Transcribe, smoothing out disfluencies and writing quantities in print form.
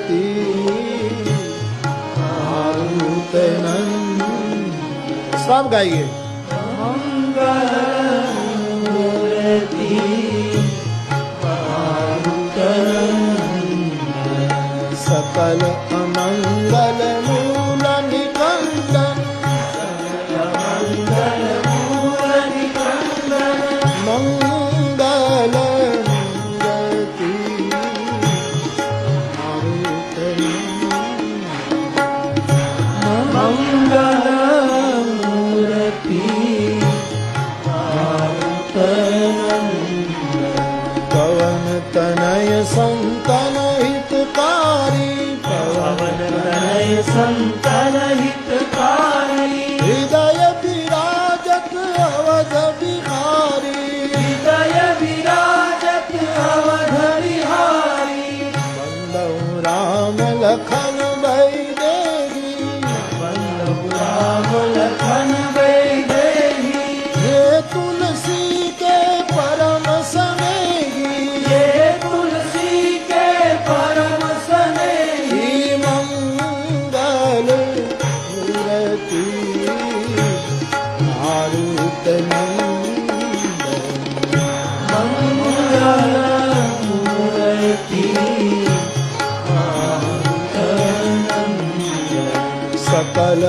मूर्ति सब गाइए। मंगल मूर्ति सकल अमंगल मूल निकंदन मंगल मूल निकंदन मंगल मूर्ति मंगल मूर्ति पवन तनय संतन हितकारी पवन तनय संतन हितकारी हृदय विराजत अवध बिहारी हृदय विराजत अवध बिहारी बंदौ राम लखन वैदेही वल्लभ राम लखन वैदेही हे तुलसी के परम स्नेही ये तुलसी के परम स्नेही मंगल मूर्ति मारुत मंगल मूर्ति सकल